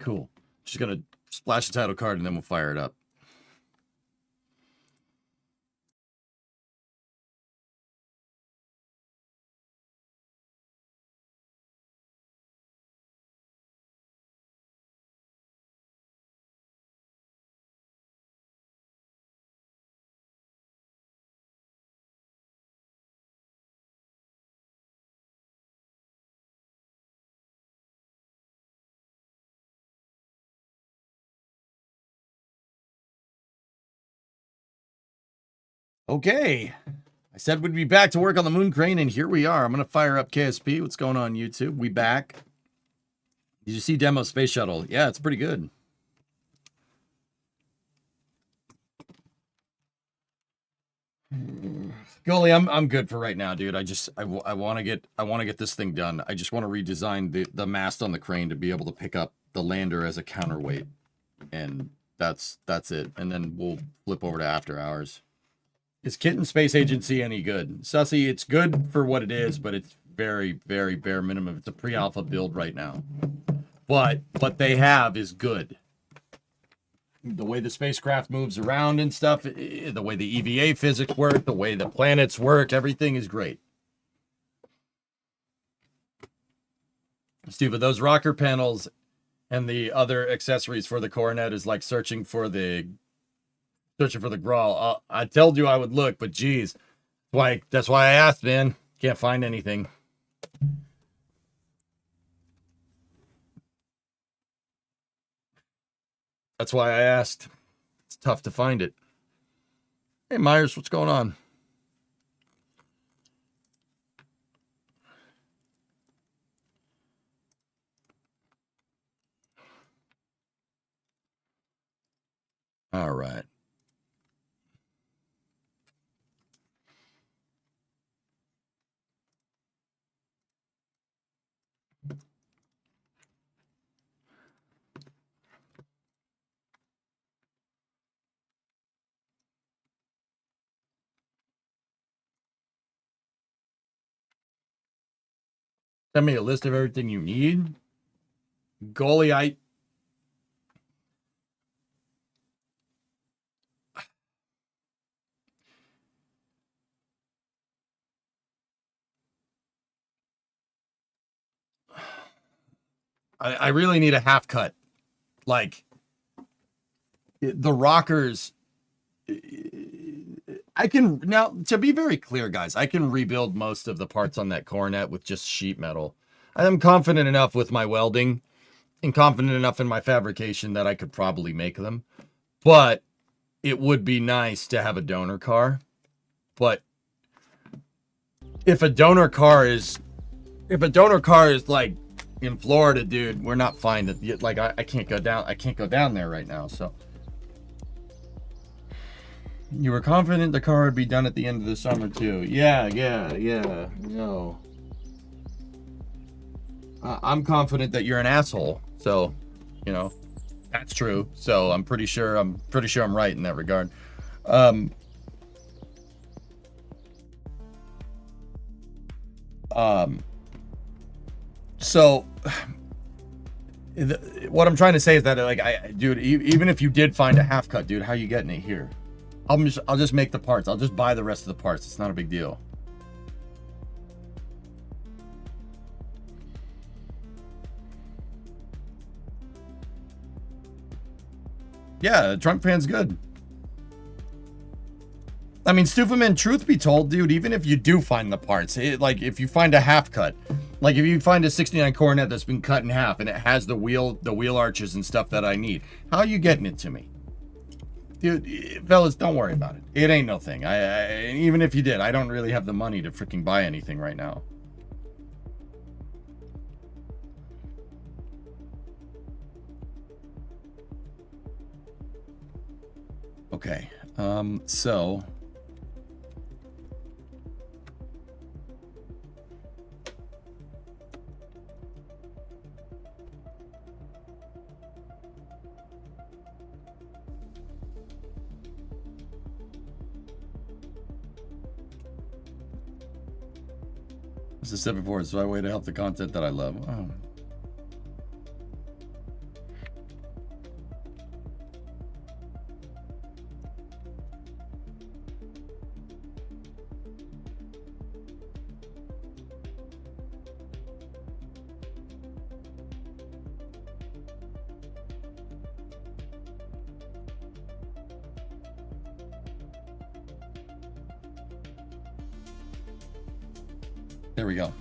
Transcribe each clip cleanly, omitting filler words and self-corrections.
cool. Just gonna splash the title card and then we'll fire it up. Okay. I said we'd be back to work on the Moon Crane, and here we are. I'm going to fire up KSP. What's going on, YouTube? We back. Did you see Demo Space Shuttle? Yeah, it's pretty good. Goalie, I'm good for right now, dude. I want to get this thing done. I just want to redesign the mast on the crane to be able to pick up the lander as a counterweight, and that's it. And then we'll flip over to after hours. Is Kitten Space Agency any good? Sussy, it's good for what it is, but it's very, very bare minimum. It's a pre-alpha build right now. But what they have is good. The way the spacecraft moves around and stuff, the way the EVA physics work, the way the planets work, everything is great. Steve, those rocker panels and the other accessories for the coronet is like searching for the Grawl. I told you I would look, but geez, that's why I asked, man. Can't find anything. That's why I asked. It's tough to find it. Hey, Myers, what's going on? All right. Send me a list of everything you need. Goalie, I really need a half cut. Like, the rockers, I can, now, to be very clear, guys, I can rebuild most of the parts on that coronet with just sheet metal. I'm confident enough with my welding and confident enough in my fabrication that I could probably make them. But it would be nice to have a donor car. But if a donor car is like in Florida, dude, we're not finding, like, I can't go down there right now. So you were confident the car would be done at the end of the summer too. Yeah. No, I'm confident that you're an asshole. So, you know, that's true. So I'm pretty sure I'm right in that regard. So what I'm trying to say is that, like, dude, even if you did find a half cut, dude, how you getting it here? I'll just make the parts. I'll just buy the rest of the parts. It's not a big deal. Yeah, the trunk pan's good. I mean, Stufaman, truth be told, dude, even if you do find the parts, like, if you find a half cut, like, if you find a 69 Coronet that's been cut in half and it has the wheel arches and stuff that I need, how are you getting it to me? Dude, fellas, don't worry about it. It ain't no thing. Even if you did, I don't really have the money to freaking buy anything right now. Okay, so as I said before, it's my way to help the content that I love. Oh. There we go.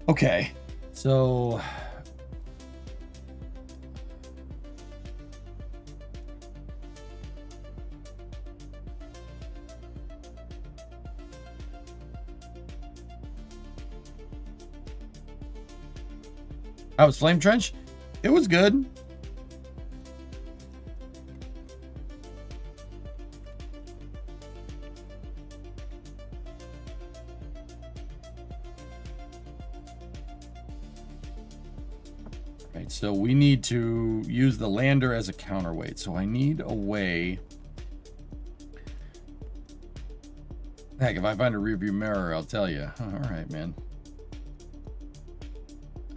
Okay, so how was Flame Trench? It was good. Right, so we need to use the lander as a counterweight. So I need a way. Heck, if I find a rearview mirror, I'll tell you. All right, man.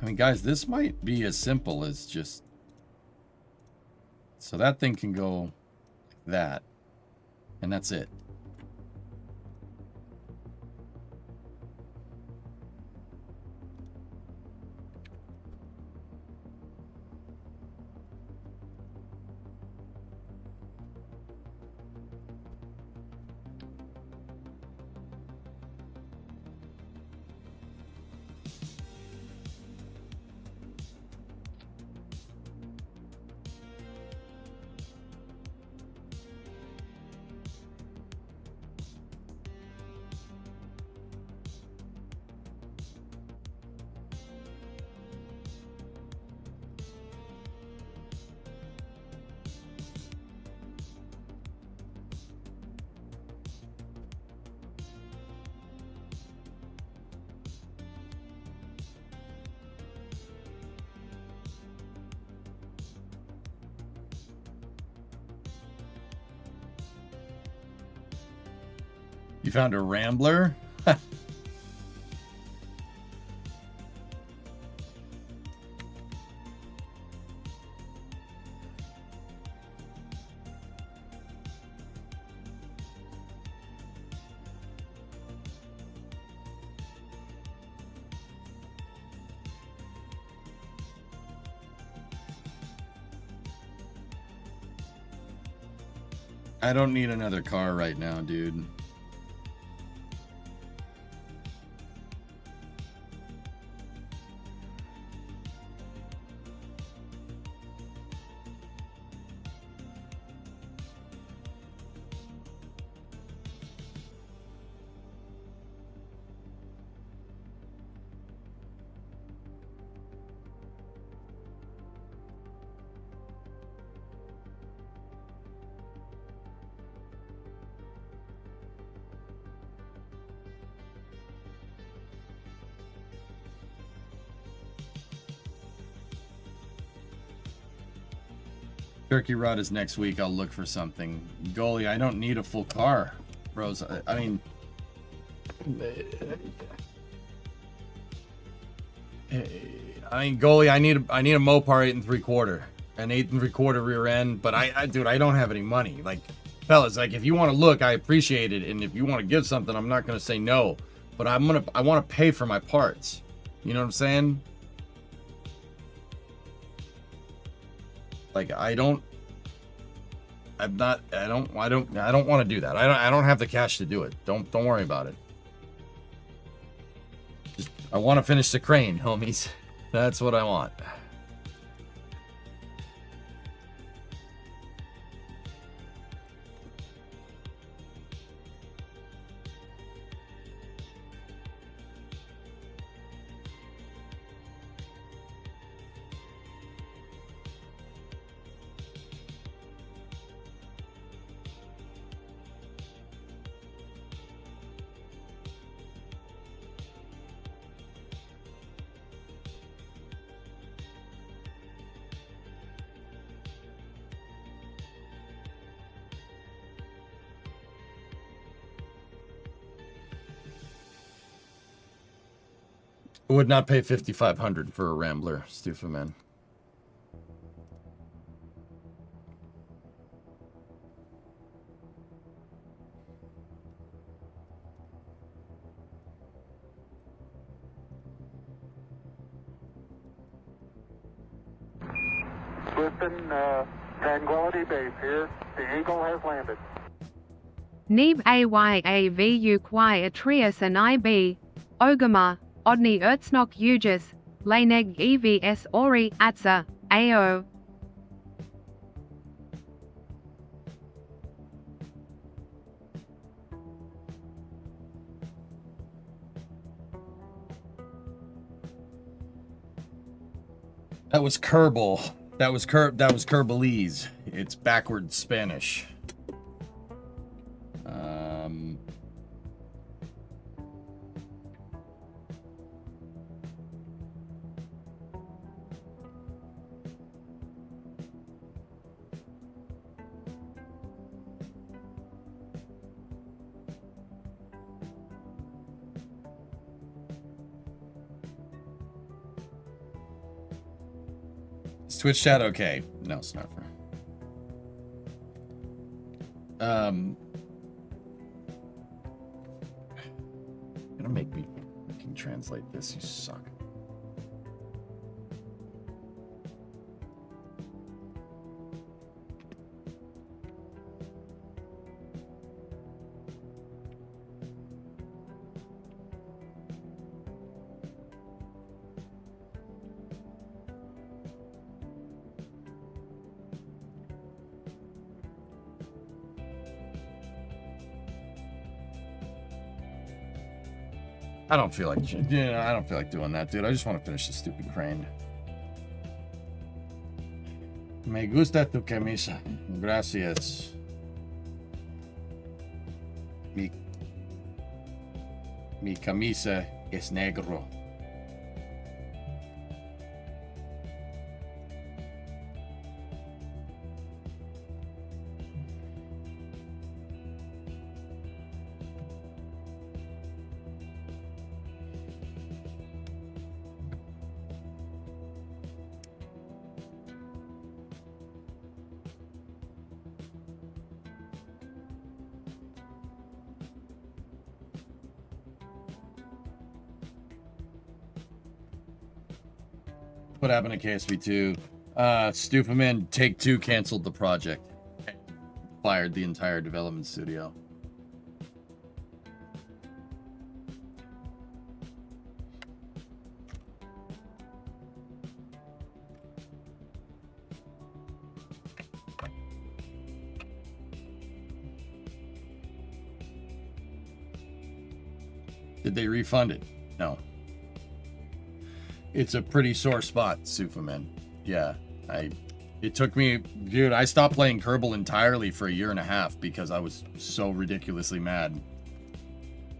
I mean, guys, this might be as simple as just... So that thing can go like that. And that's it. You found a Rambler? I don't need another car right now, dude. Turkey Rod is next week. I'll look for something. Goalie, I don't need a full car, bros. I mean, Goalie, I need a Mopar 8 3/4, an 8 3/4 rear end. But dude, I don't have any money. Like, fellas, like if you want to look, I appreciate it, and if you want to give something, I'm not gonna say no. But I want to pay for my parts. You know what I'm saying? Like I don't want to do that. I don't have the cash to do it. Don't worry about it. Just, I want to finish the crane, homies. That's what I want. I would not pay $5,500 for a Rambler, Stufa man. Swift Tranquility Base here. The Eagle has landed. Neb AYAVUQY Atrius and IB. Ogama, Odni Ertsnok Ugis, Laneg EVS Ori, Atza, AO. That was Kerbal. That was Kerbalese. It's backwards Spanish. Is Twitch chat okay? No, Snarfer. Gonna make me fucking translate this, you suck. I don't feel like doing that, dude. I just want to finish the stupid crane. Me gusta tu camisa. Gracias. Mi camisa es negro. What happened to KSP2? Stupaman Take Two canceled the project. Fired the entire development studio. Did they refund it? No. It's a pretty sore spot, Sufaman. Yeah, it took me, dude, I stopped playing Kerbal entirely for 1.5 years because I was so ridiculously mad.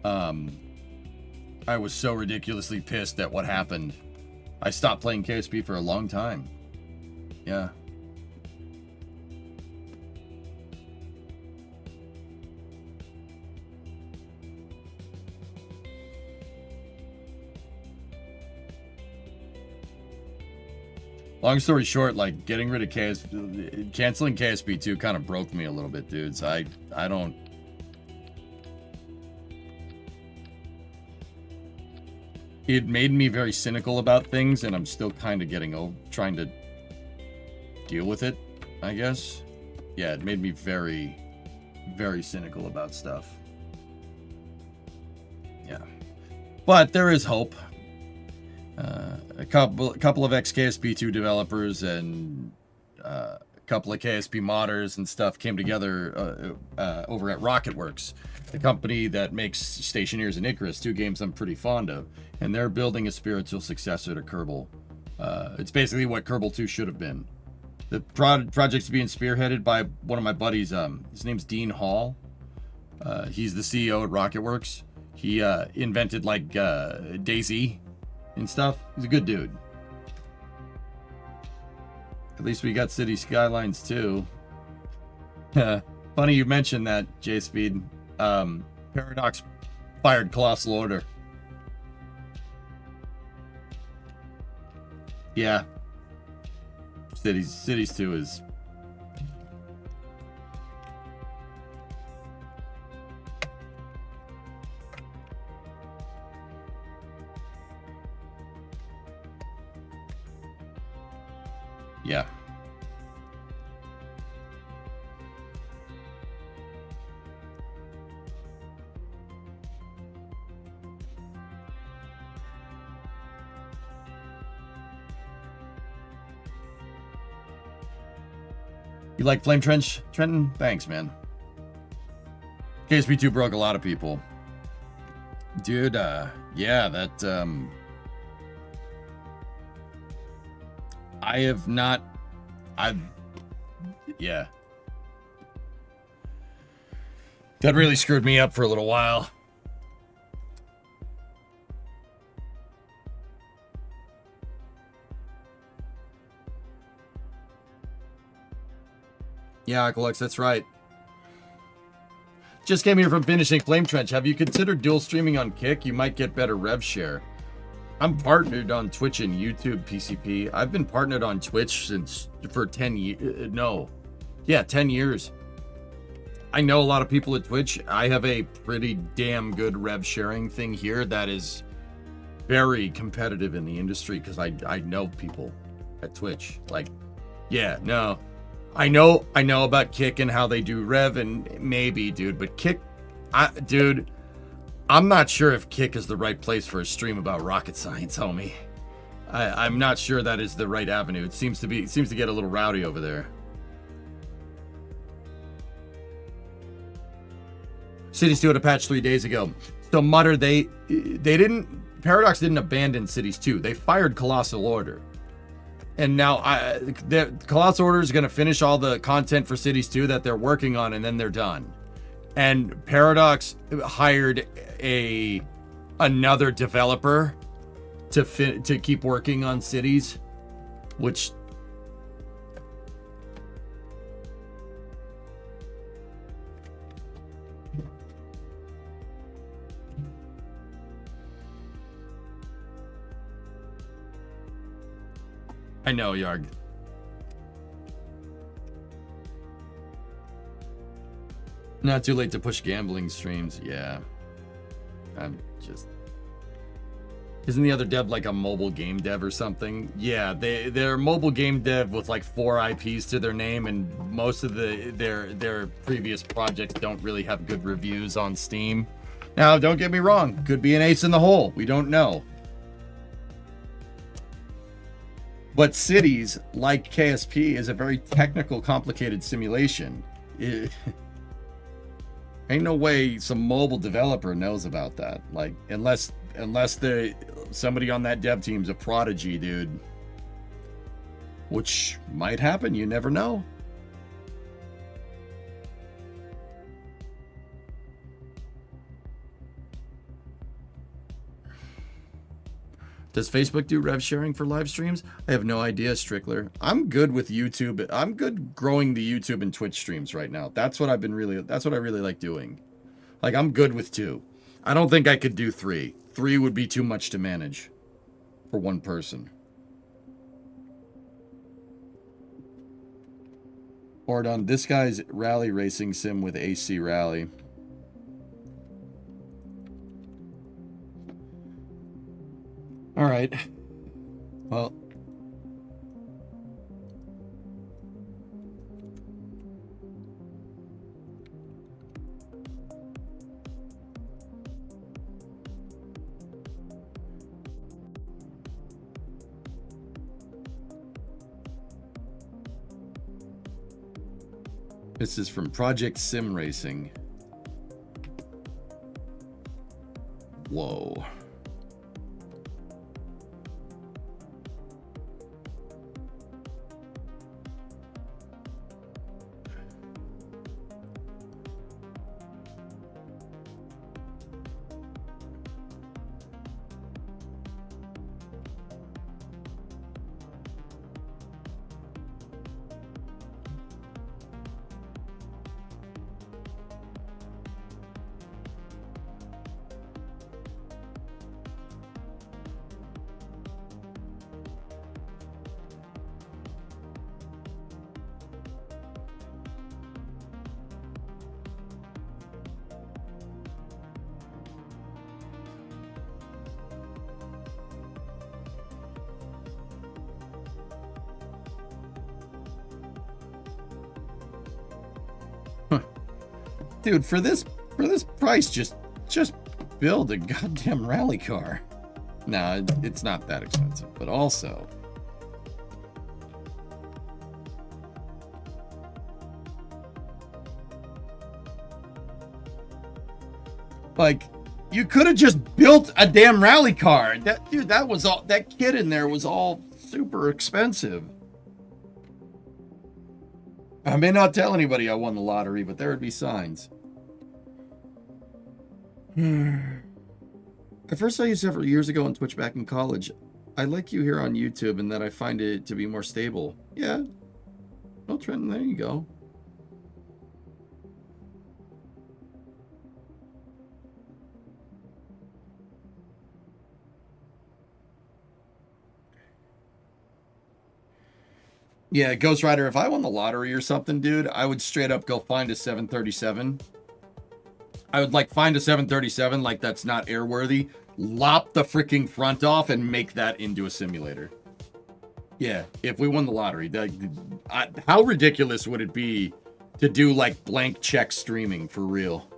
I was so ridiculously pissed at what happened. I stopped playing KSP for a long time. Yeah. Long story short, like getting rid of canceling KSP2 kind of broke me a little bit, dudes. I don't. It made me very cynical about things, and I'm still kind of trying to deal with it, I guess. Yeah, it made me very, very cynical about stuff. Yeah, but there is hope. A couple of ex-KSP2 developers and a couple of KSP modders and stuff came together over at Rocketworks, the company that makes Stationeers and Icarus, 2 games I'm pretty fond of, and they're building a spiritual successor to Kerbal. It's basically what Kerbal 2 should have been. The project's being spearheaded by one of my buddies. His name's Dean Hall. He's the CEO at Rocketworks. He invented like DayZ and stuff. He's a good dude. At least we got City Skylines too. Funny you mentioned that, J-Speed. Paradox fired Colossal Order. Yeah. Cities 2 is... Yeah. You like Flame Trench, Trenton? Thanks, man. KSP2 broke a lot of people. Dude, yeah, that, I have not, yeah. That really screwed me up for a little while. Yeah, Alex, that's right. Just came here from finishing Flame Trench. Have you considered dual streaming on Kick? You might get better rev share. I'm partnered on Twitch and YouTube PCP. I've been partnered on Twitch for 10 years. No. Yeah, 10 years. I know a lot of people at Twitch. I have a pretty damn good rev sharing thing here that is very competitive in the industry because I know people at Twitch. Like, yeah, no. I know about Kick and how they do rev and maybe, dude, but Kick, dude, I'm not sure if Kick is the right place for a stream about rocket science, homie. I'm not sure that is the right avenue. It seems to get a little rowdy over there. Cities 2 had a patch 3 days ago. So Mutter, Paradox didn't abandon Cities 2. They fired Colossal Order. And now the Colossal Order is going to finish all the content for Cities 2 that they're working on, and then they're done. And Paradox hired another developer to keep working on Cities, which I know, Yarg. Not too late to push gambling streams. Yeah. I'm just... Isn't the other dev like a mobile game dev or something? Yeah, they're mobile game dev with like 4 IPs to their name, and most of their previous projects don't really have good reviews on Steam. Now, don't get me wrong. Could be an ace in the hole. We don't know. But Cities, like KSP, is a very technical, complicated simulation. Ain't no way some mobile developer knows about that. Like, unless somebody on that dev team's a prodigy, dude. Which might happen, you never know. Does Facebook do rev sharing for live streams? I have no idea, Strickler. I'm good with YouTube. I'm good growing the YouTube and Twitch streams right now. That's what I really like doing. Like, I'm good with 2. I don't think I could do 3. 3 would be too much to manage for one person. Ordon, this guy's rally racing sim with AC Rally. All right. Well. This is from Project Sim Racing. Whoa. Dude, for this price, just build a goddamn rally car. Nah, it's not that expensive, but also Like, you could have just built a damn rally car. Dude, that was all. That kit in there was all super expensive. I may not tell anybody I won the lottery, but there would be signs. I first saw you several years ago on Twitch back in college. I like you here on YouTube and that I find it to be more stable. Yeah. Well, Trenton, there you go. Yeah, Ghost Rider, if I won the lottery or something, dude, I would straight up go find a 737. I would like find a 737 like that's not airworthy, lop the freaking front off and make that into a simulator. Yeah, if we won the lottery, how ridiculous would it be to do like blank check streaming for real?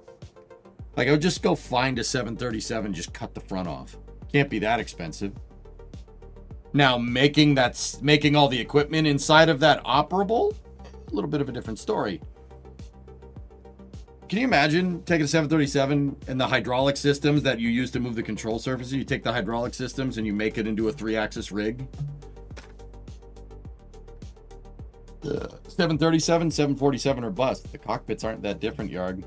Like I would just go find a 737, just cut the front off. Can't be that expensive. Now, making all the equipment inside of that operable, a little bit of a different story. Can you imagine taking a 737 and the hydraulic systems that you use to move the control surfaces? You take the hydraulic systems and you make it into a 3-axis rig. 737, 747 are bust. The cockpits aren't that different, Yarg.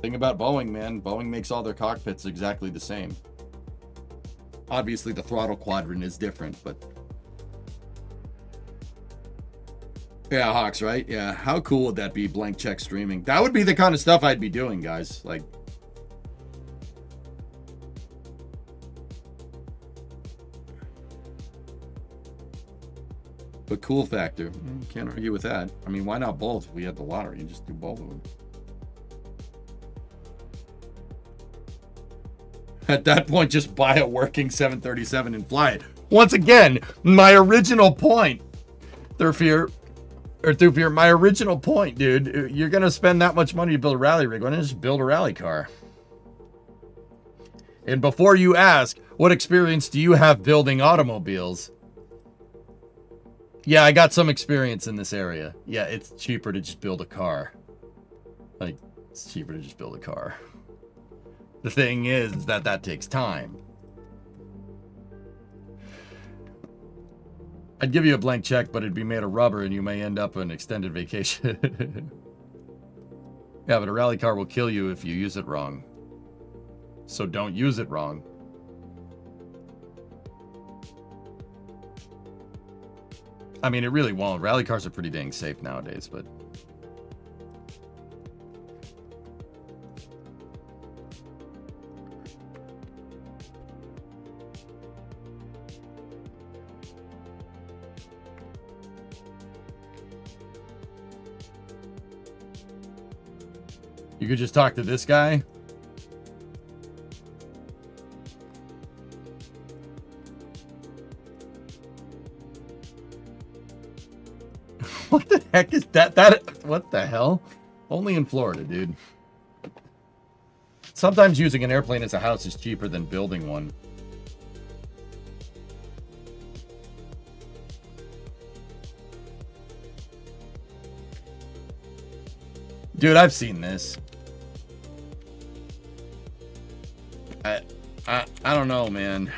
Thing about Boeing, man. Boeing makes all their cockpits exactly the same. Obviously, the throttle quadrant is different, but... Yeah, Hawks, right? Yeah, how cool would that be, blank check streaming? That would be the kind of stuff I'd be doing, guys. Like... But cool factor. Can't argue with that. I mean, why not both? If we had the lottery and just do both of them. At that point, just buy a working 737 and fly it. Once again, my original point, Thurfier, my original point, dude. You're going to spend that much money to build a rally rig. Why don't you just build a rally car? And before you ask, what experience do you have building automobiles? Yeah, I got some experience in this area. Yeah, it's cheaper to just build a car. Like, it's cheaper to just build a car. The thing is that takes time. I'd give you a blank check, but it'd be made of rubber and you may end up an extended vacation. Yeah, but a rally car will kill you if you use it wrong. So don't use it wrong. I mean, it really won't. Rally cars are pretty dang safe nowadays, but... You could just talk to this guy. What the heck is that? What the hell? Only in Florida, dude. Sometimes using an airplane as a house is cheaper than building one. Dude, I've seen this. I don't know, man.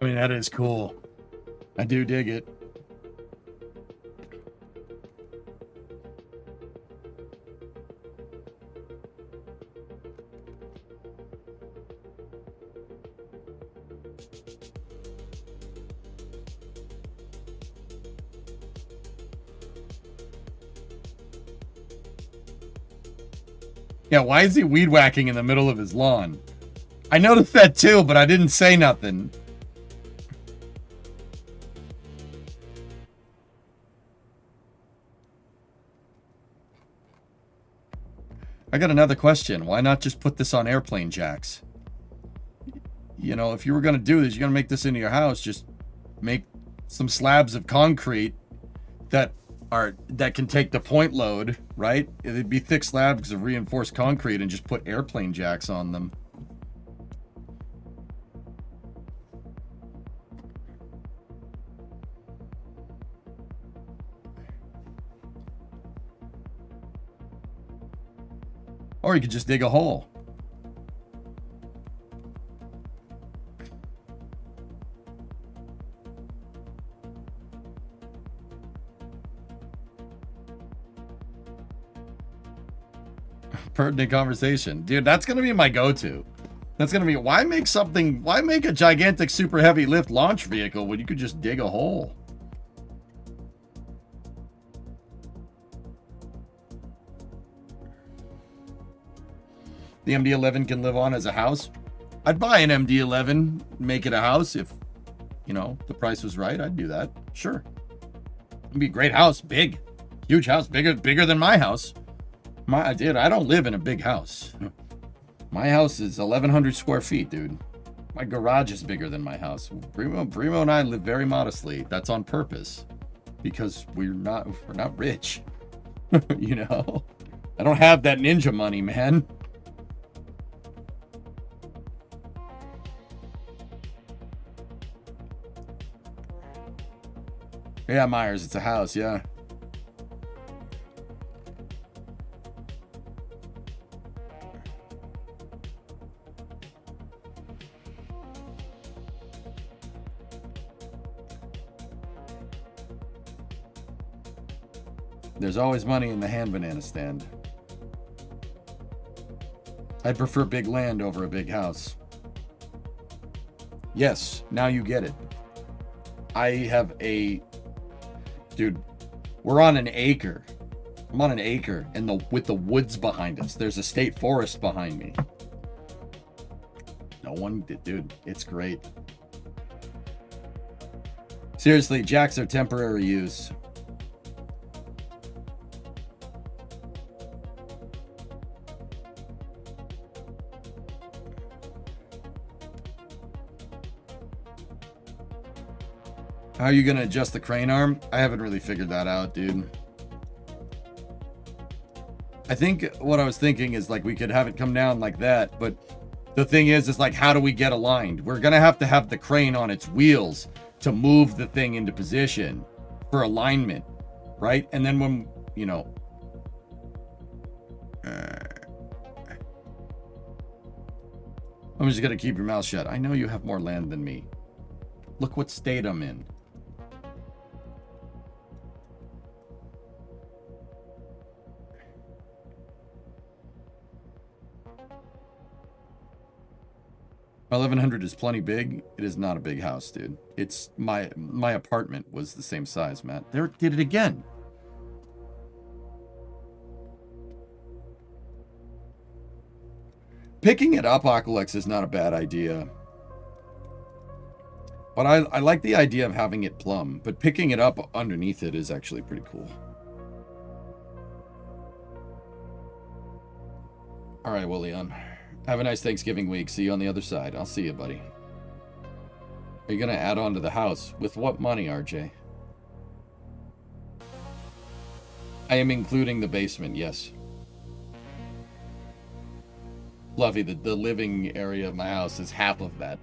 I mean, that is cool. I do dig it. Yeah, why is he weed whacking in the middle of his lawn? I noticed that too, but I didn't say nothing. I got another question. Why not just put this on airplane jacks? You know, if you were going to do this, you're going to make this into your house, just make some slabs of concrete that can take the point load, right? It'd be thick slabs of reinforced concrete and just put airplane jacks on them. Or you could just dig a hole. Pertinent conversation. Dude, that's going to be my go-to. That's going to be, why make a gigantic super heavy lift launch vehicle when you could just dig a hole? The MD-11 can live on as a house. I'd buy an MD-11, make it a house if, you know, the price was right. I'd do that. Sure. It'd be a great house, big, huge house, bigger than my house. Dude, I don't live in a big house. My house is 1,100 square feet, dude. My garage is bigger than my house. Primo and I live very modestly. That's on purpose, because we're not rich. You know, I don't have that ninja money, man. Yeah, Myers, it's a house, yeah. There's always money in the hand banana stand. I'd prefer big land over a big house. Yes, now you get it. I have dude, we're on an acre. I'm on an acre with the woods behind us. There's a state forest behind me. No one did, dude. It's great. Seriously, jacks are temporary use. How are you going to adjust the crane arm? I haven't really figured that out, dude. I think what I was thinking is like we could have it come down like that, but the thing is like, how do we get aligned? We're going to have the crane on its wheels to move the thing into position for alignment, right? And then when, you know, I'm just going to keep your mouth shut. I know you have more land than me. Look what state I'm in. My 1,100 is plenty big. It is not a big house, dude. It's my apartment was the same size, Matt. There, did it again. Picking it up, Aqualex, is not a bad idea. But I like the idea of having it plumb. But picking it up underneath it is actually pretty cool. All right, William. Have a nice Thanksgiving week. See you on the other side. I'll see you, buddy. Are you going to add on to the house? With what money, RJ? I am including the basement, yes. Fluffy, the living area of my house is half of that.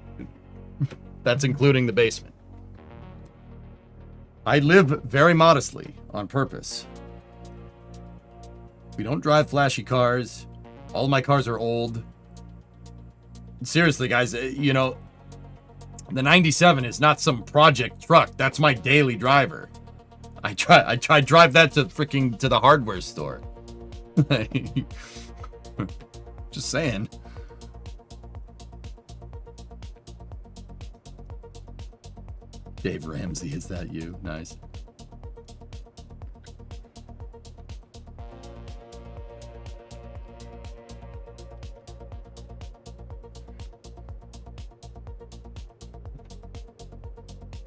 That's including the basement. I live very modestly on purpose. We don't drive flashy cars. All of my cars are old. Seriously, guys, you know, the 97 is not some project truck. That's my daily driver. I drive that to the hardware store. Just saying. Dave Ramsey, is that you? Nice.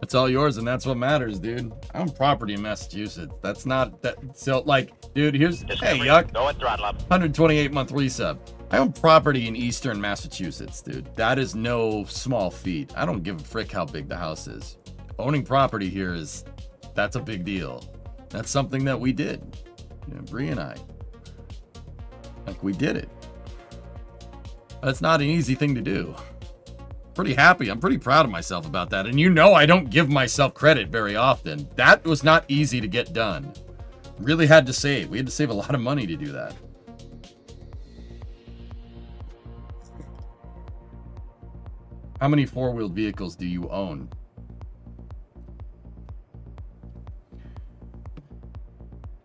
It's all yours, and that's what matters, dude. I own property in Massachusetts. That's not that. So, like, Dude, here's... Hey, Discovery, Yuck. go at throttle up. 128-month resub. I own property in eastern Massachusetts, dude. That is no small feat. I don't give a frick how big the house is. Owning property here is... That's a big deal. That's something that we did. You know, Bree and I. Like, we did it. That's not an easy thing to do. Pretty happy. I'm pretty proud of myself about that. And you know I don't give myself credit very often. That was not easy to get done. Really had to save. We had to save a lot of money to do that. How many four-wheeled vehicles do you own?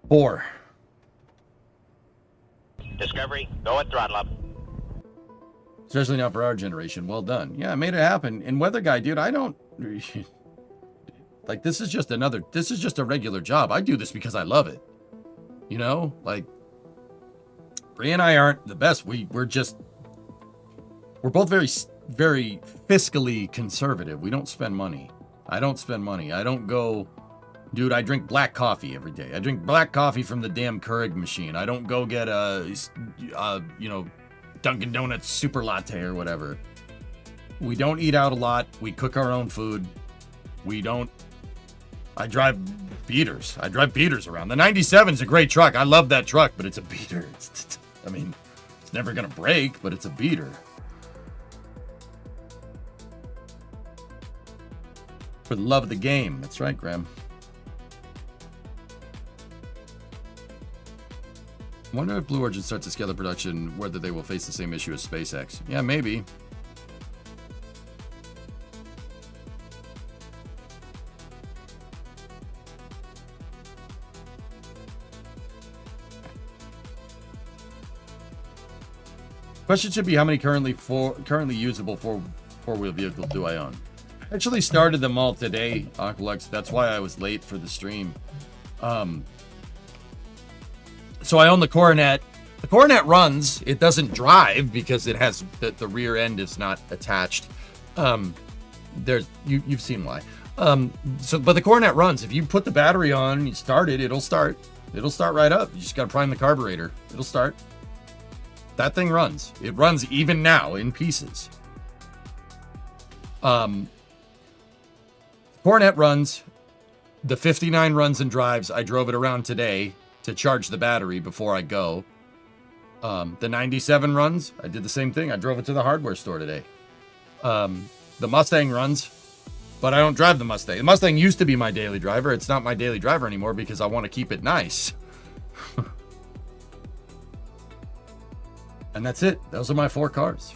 Four. Discovery, go at throttle up. Especially now for our generation. Well done. Yeah, I made it happen. And Weather Guy, dude, I don't... Like, this is just a regular job. I do this because I love it. You know? Like, Bree and I aren't the best. We're both very, very fiscally conservative. We don't spend money. I don't spend money. I don't go... Dude, I drink black coffee every day. I drink black coffee from the damn Keurig machine. I don't go get you know, Dunkin' Donuts super latte or whatever. We don't eat out a lot. We cook our own food. We don't... I drive beaters. I drive beaters around. The 97 is a great truck. I love that truck, but it's a beater. I mean, it's never going to break, but it's a beater. For the love of the game. That's right, Graham. I wonder if Blue Origin starts to scale the production, whether they will face the same issue as SpaceX. Yeah, maybe. Question should be, how many currently usable four-wheel vehicles do I own? I actually started them all today, Uncle X. That's why I was late for the stream. So I own the Coronet. The Coronet runs. It doesn't drive because it has the rear end is not attached. You've seen why. But the Coronet runs. If you put the battery on, you start it, it'll start. It'll start right up. You just got to prime the carburetor. It'll start. That thing runs. It runs even now in pieces. Coronet runs. The 59 runs and drives. I drove it around today to charge the battery before I go. The 97 runs. I did the same thing. I drove it to the hardware store today. The Mustang runs, but I don't drive the Mustang. The Mustang used to be my daily driver. It's not my daily driver anymore because I want to keep it nice. And that's it. Those are my 4 cars.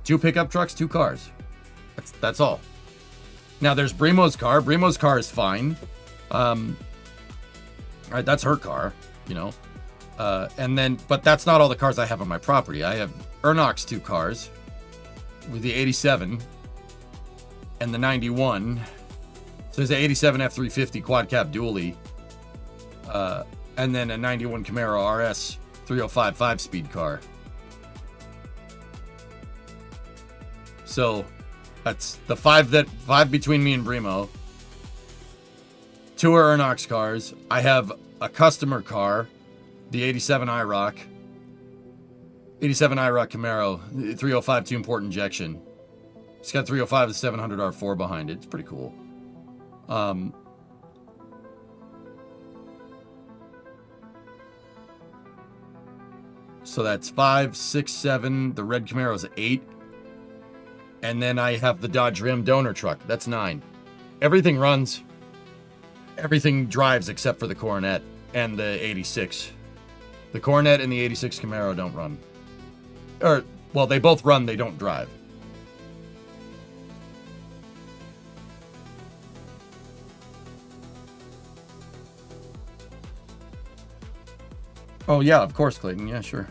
2 pickup trucks, 2 cars. That's all. Now there's Brimo's car. Brimo's car is fine. Right, that's her car, you know. But that's not all the cars I have on my property. I have Ernox 2 cars with the 87 and the 91. So there's an 87 F350 quad cab dually, and then a 91 Camaro RS 305 5-speed car. So that's the 5 between me and Brimo. 2 are Ernox cars. I have a customer car, the 87 IROC. 87 IROC Camaro, 305 2-port injection. It's got 305 with 700 R4 behind it. It's pretty cool. So that's 5, 6, 7. The red Camaro is 8. And then I have the Dodge Ram donor truck. That's 9. Everything runs. Everything drives except for the Coronet and the 86. The Coronet and the 86 Camaro don't run. Well, they both run, they don't drive. Oh, yeah, of course, Clayton. Yeah, sure.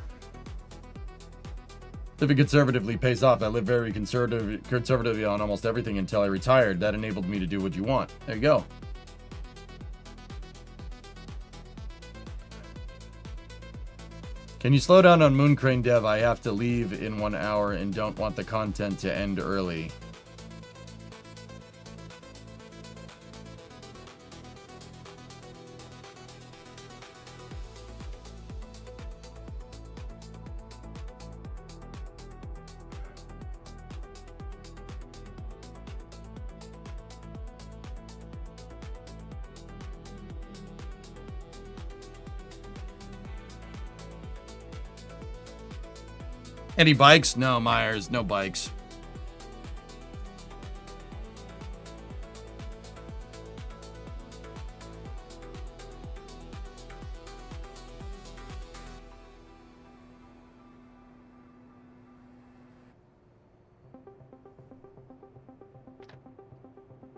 Living conservatively pays off. I lived very conservatively on almost everything until I retired. That enabled me to do what you want. There you go. Can you slow down on Moon Crane Dev? I have to leave in 1 hour and don't want the content to end early. Any bikes? No, Myers, no bikes.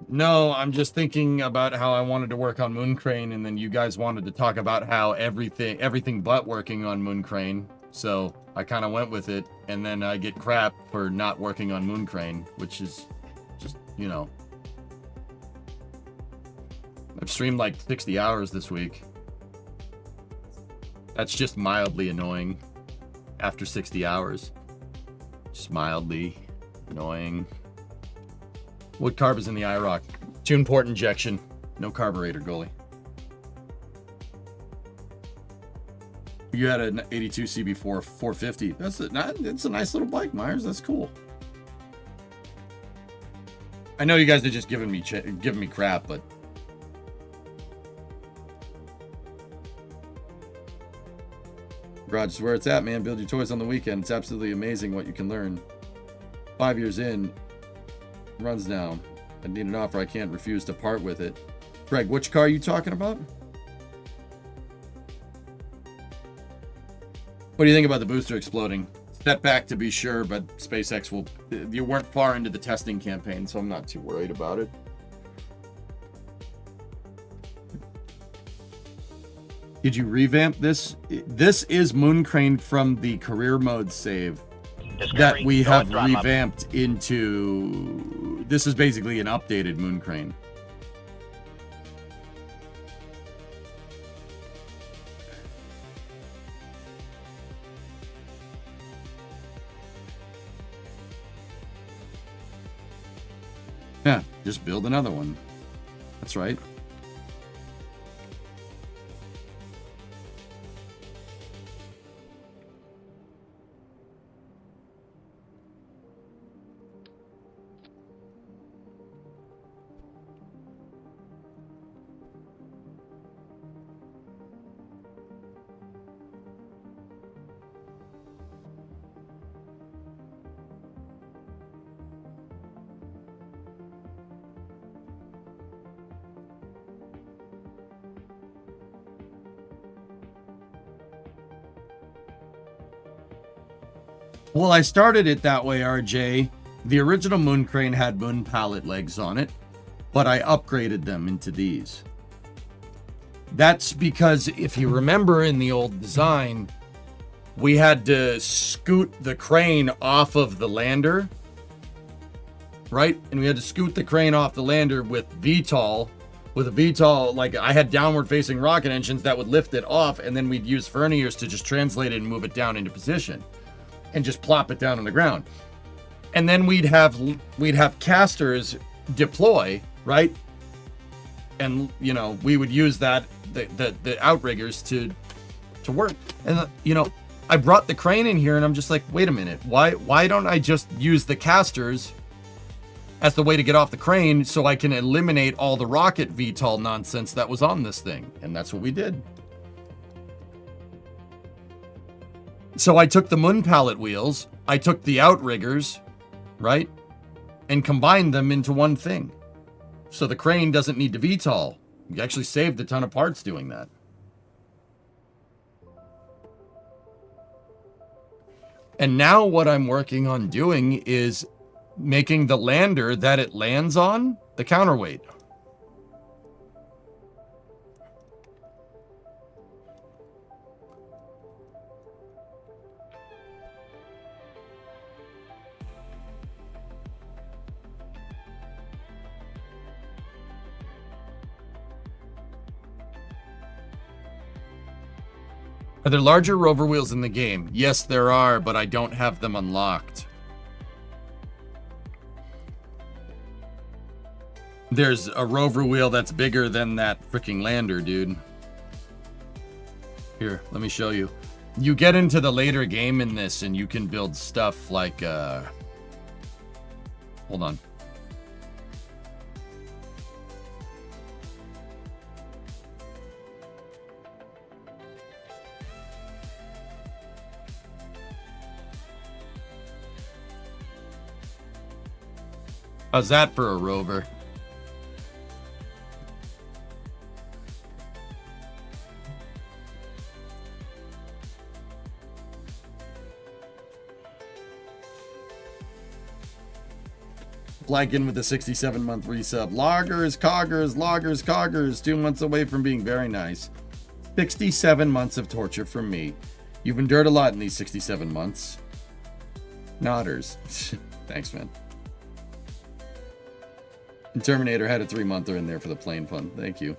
No, I'm just thinking about how I wanted to work on Moon Crane, and then you guys wanted to talk about how everything but working on Moon Crane. So I kind of went with it, and then I get crap for not working on Moon Crane, which is just, you know. I've streamed like 60 hours this week. That's just mildly annoying after 60 hours. Just mildly annoying. What carb is in the IROC? Tune port injection. No carburetor, goalie. You had an 82 CB4 450. That's a nice little bike, Myers. That's cool. I know you guys are just giving me crap, but garage is where it's at, man. Build your toys on the weekend. It's absolutely amazing what you can learn. 5 years in, runs down. I need an offer. I can't refuse to part with it. Greg, which car are you talking about? What do you think about the booster exploding? Step back to be sure, but SpaceX will... You weren't far into the testing campaign, so I'm not too worried about it. Did you revamp this? This is Moon Crane from the career mode save that we have revamped into... This is basically an updated Moon Crane. Yeah, just build another one. That's right. Well, I started it that way, RJ. The original Moon Crane had moon pallet legs on it, but I upgraded them into these. That's because if you remember in the old design, we had to scoot the crane off of the lander, right? And we had to scoot the crane off the lander with VTOL. With a VTOL, like I had downward facing rocket engines that would lift it off, and then we'd use verniers to just translate it and move it down into position. And just plop it down on the ground. And then we'd have casters deploy, right? And you know, we would use that the outriggers to work. And you know, I brought the crane in here and I'm just like, wait a minute, why don't I just use the casters as the way to get off the crane so I can eliminate all the rocket VTOL nonsense that was on this thing? And that's what we did. So I took the moon pallet wheels, I took the outriggers, right? And combined them into one thing. So the crane doesn't need to VTOL. We actually saved a ton of parts doing that. And now what I'm working on doing is making the lander that it lands on the counterweight. Are there larger rover wheels in the game? Yes, there are, but I don't have them unlocked. There's a rover wheel that's bigger than that freaking lander, dude. Here, let me show you. You get into the later game in this and you can build stuff like, hold on. How's that for a rover? Blankin with the 67-month resub. Loggers, coggers, 2 months away from being very nice. 67 months of torture from me. You've endured a lot in these 67 months. Nodders. Thanks, man. And Terminator had a 3-monther in there for the plane fun. Thank you.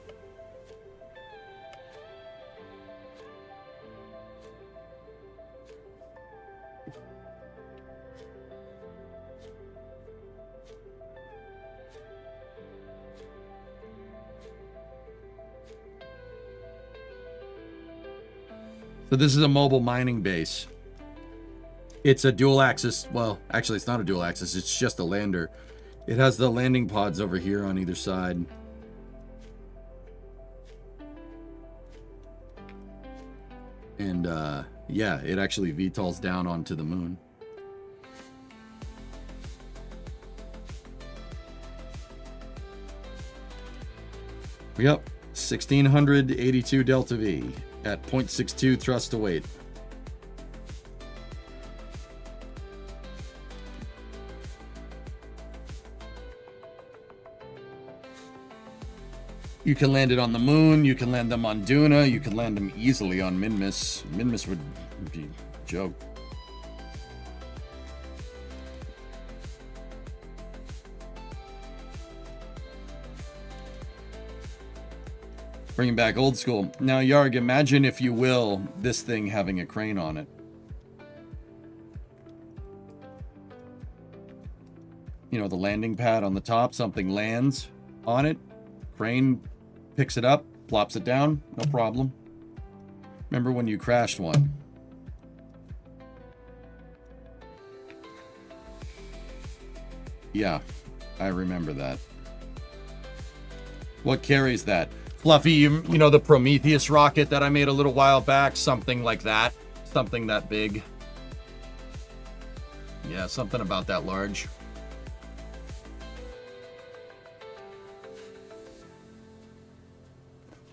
So this is a mobile mining base. It's a dual axis. Well, actually, it's not a dual axis. It's just a lander. It has the landing pods over here on either side. And yeah, it actually VTOLs down onto the moon. Yep, 1682 delta V at 0.62 thrust to weight. You can land it on the moon, you can land them on Duna, you can land them easily on Minmus. Minmus would be a joke. Bringing back old school. Now, Yarg, imagine, if you will, this thing having a crane on it. You know, the landing pad on the top, something lands on it, crane picks it up, plops it down, no problem. Remember when you crashed one? Yeah, I remember that. What carries that? Fluffy, you know the Prometheus rocket that I made a little while back? Something like that. Something that big. Yeah, something about that large.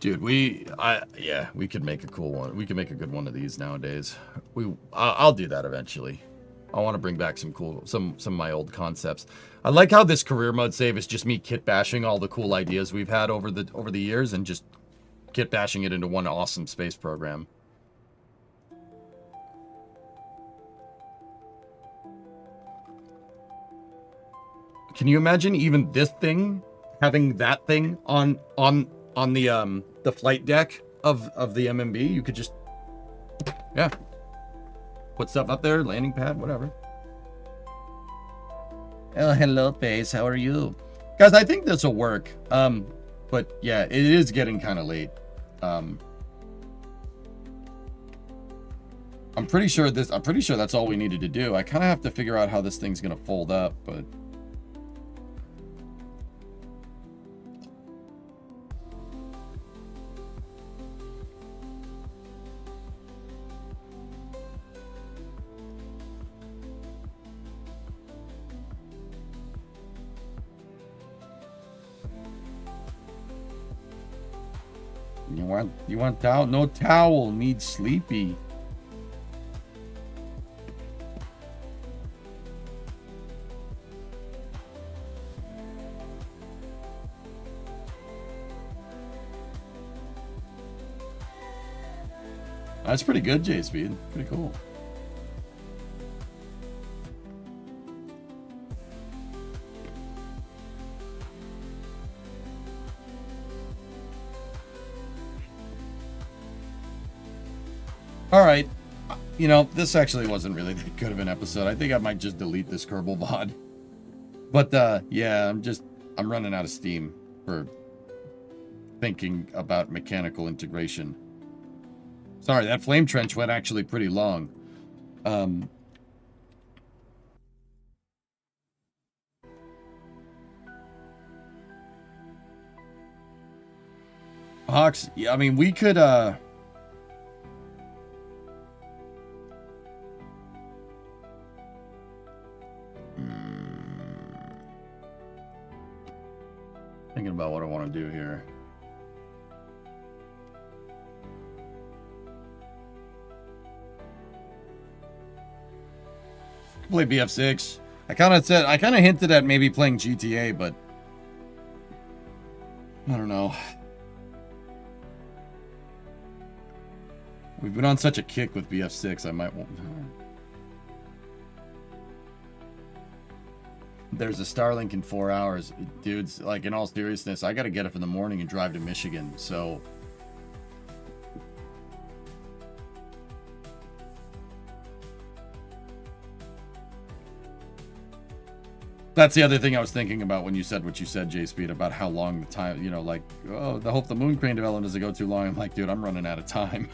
Dude, we could make a cool one. We could make a good one of these nowadays. I'll do that eventually. I want to bring back some of my old concepts. I like how this career mode save is just me kit bashing all the cool ideas we've had over the years and just kit bashing it into one awesome space program. Can you imagine even this thing having that thing on the flight deck of the MMB? You could just, yeah, put stuff up there, landing pad, whatever. Oh, hello, Pace. How are you? Guys, I think this will work. But yeah, it is getting kind of late. I'm pretty sure that's all we needed to do. I kind of have to figure out how this thing's going to fold up, but you want towel? No towel. Need sleepy. That's pretty good, J-Speed. Pretty cool. All right, you know, this actually wasn't really that good of an episode. I think I might just delete this Kerbal VOD. But yeah, I'm running out of steam for thinking about mechanical integration. Sorry, that flame trench went actually pretty long. Hawks, yeah, I mean, we could Thinking about what I want to do here. Play BF6. I kind of hinted at maybe playing GTA, but I don't know. We've been on such a kick with BF6, I might want... There's a Starlink in 4 hours. Dudes, like, in all seriousness, I gotta get up in the morning and drive to Michigan, so... That's the other thing I was thinking about when you said what you said, J-Speed, about how long the time, you know, like, oh, I hope the moon crane development doesn't go too long. I'm like, dude, I'm running out of time.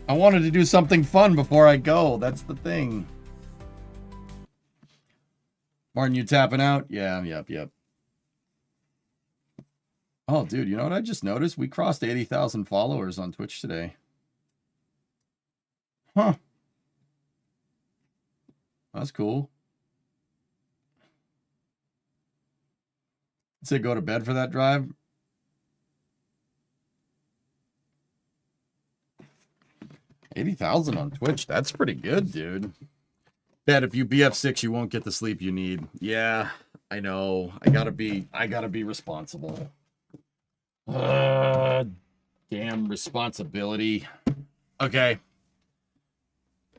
I wanted to do something fun before I go. That's the thing. Martin, you tapping out? Yeah, yep. Oh, dude, you know what I just noticed? We crossed 80,000 followers on Twitch today. Huh. That's cool. Say go to bed for that drive. $80,000 on Twitch. That's pretty good, dude. Bet if you BF6, you won't get the sleep you need. Yeah, I know. I gotta be responsible. Damn responsibility. Okay.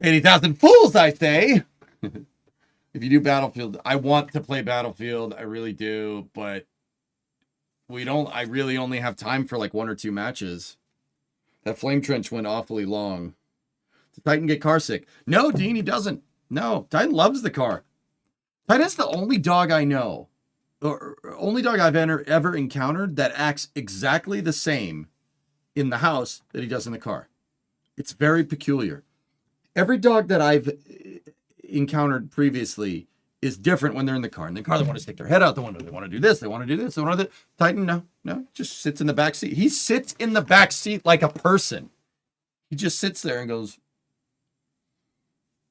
80,000 fools, I say. If you do Battlefield, I want to play Battlefield. I really do, but I really only have time for like 1 or 2 matches. That flame trench went awfully long. Does Titan get car sick? No, Dean, he doesn't. No, Titan loves the car. Titan's the only dog I know, or only dog I've ever encountered that acts exactly the same in the house that he does in the car. It's very peculiar. Every dog that I've encountered previously is different when they're in the car. In the car, they want to stick their head out the window. They want to do this. They want to do this. They want to do that. Titan, no, just sits in the back seat. He sits in the back seat like a person. He just sits there and goes,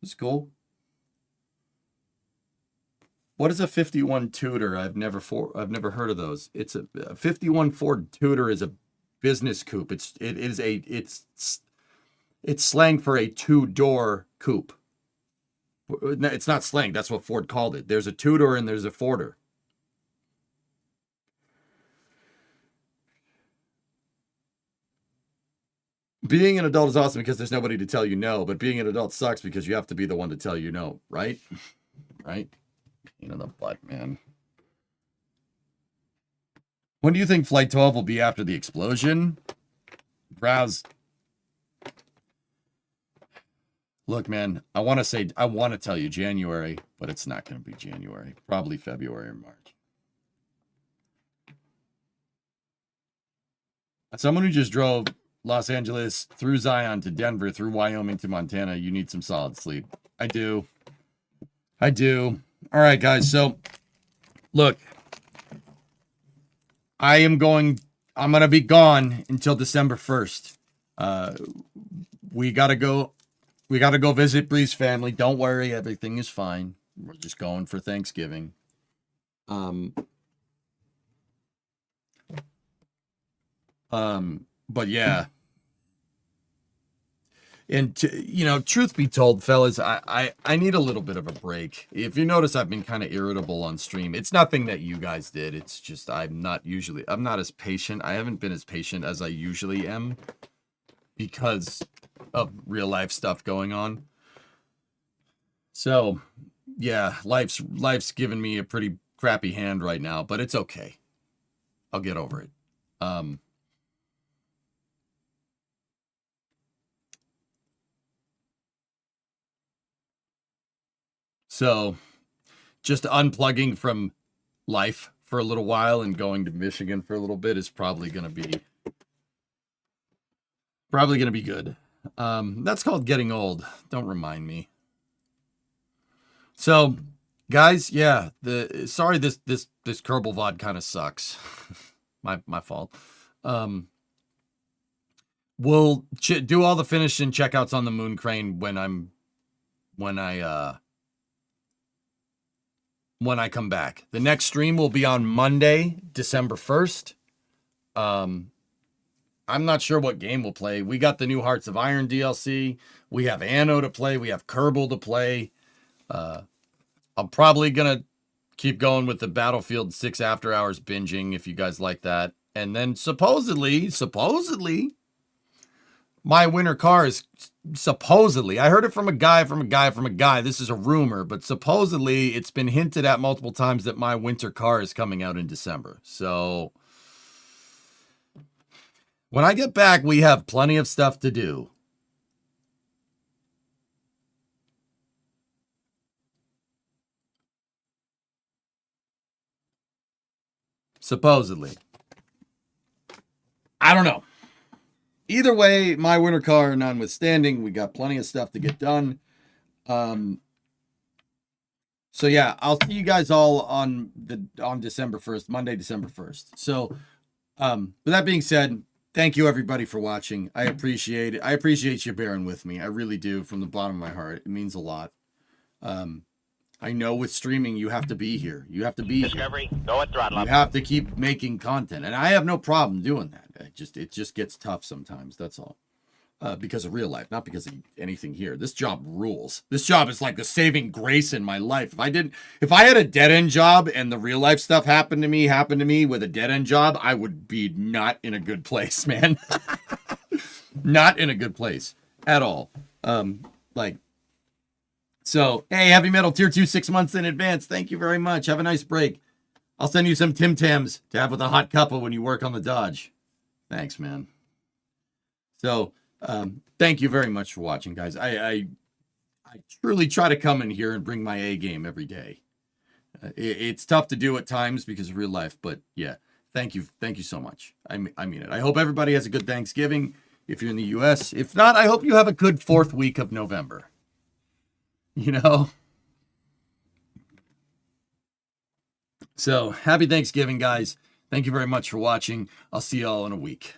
"This is cool." What is a 51 Tudor? I've never heard of those. It's a 51 Ford Tudor is a business coupe. It's slang for a 2-door coupe. It's not slang. That's what Ford called it. There's a 2-door and there's a Forder. Being an adult is awesome because there's nobody to tell you no, but being an adult sucks because you have to be the one to tell you no, right? Right? You know, the butt, man. When do you think Flight 12 will be after the explosion? Browse. Look, man, I want to tell you January, but it's not going to be January. Probably February or March. As someone who just drove Los Angeles through Zion to Denver, through Wyoming to Montana, you need some solid sleep. I do. All right, guys. So, look, I'm going to be gone until December 1st. We got to go visit Bree's family. Don't worry, everything is fine. We're just going for Thanksgiving. But yeah. And truth be told, fellas, I need a little bit of a break. If you notice, I've been kind of irritable on stream. It's nothing that you guys did. It's just I'm not as patient. I haven't been as patient as I usually am because of real life stuff going on. So, yeah, life's given me a pretty crappy hand right now, but it's okay. I'll get over it. So, just unplugging from life for a little while and going to Michigan for a little bit is probably going to be good. That's called getting old. Don't remind me. So, guys, yeah, sorry this Kerbal VOD kind of sucks. my fault. We'll do all the finish and checkouts on the Moon Crane when I when I come back. The next stream will be on Monday, December 1st. I'm not sure what game we'll play. We got the new Hearts of Iron DLC. We have Anno to play. We have Kerbal to play. I'm probably going to keep going with the Battlefield 6 After Hours binging if you guys like that. And then supposedly, my winter car is supposedly, I heard it from a guy. This is a rumor, but supposedly it's been hinted at multiple times that my winter car is coming out in December. So when I get back, we have plenty of stuff to do. Supposedly. I don't know. Either way, my winter car notwithstanding, we got plenty of stuff to get done. So yeah, I'll see you guys all on December 1st, Monday, December 1st. So with that being said, thank you everybody for watching. I appreciate it. I appreciate you bearing with me. I really do, from the bottom of my heart. It means a lot. I know with streaming, you have to be here. You have to be Discovery, go at throttle You up. have to keep making content. And I have no problem doing that. It just gets tough sometimes. That's all. Because of real life, not because of anything here. This job rules. This job is like the saving grace in my life. If I had a dead end job and the real life stuff happened to me with a dead end job, I would be not in a good place, man. Not in a good place at all. So, hey, Heavy Metal Tier 2 6 months in advance. Thank you very much. Have a nice break. I'll send you some Tim Tams to have with a hot cuppa when you work on the Dodge. Thanks, man. So, thank you very much for watching, guys. I truly try to come in here and bring my A game every day. It's tough to do at times because of real life, but yeah, thank you so much. I mean it. I hope everybody has a good Thanksgiving if you're in the U.S. If not, I hope you have a good 4th week of November. You know? So, happy Thanksgiving, guys. Thank you very much for watching. I'll see you all in a week.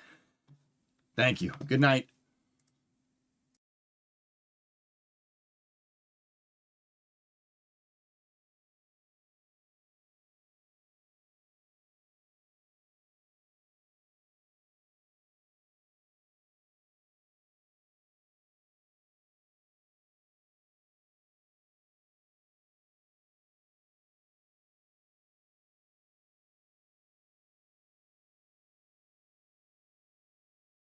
Thank you. Good night.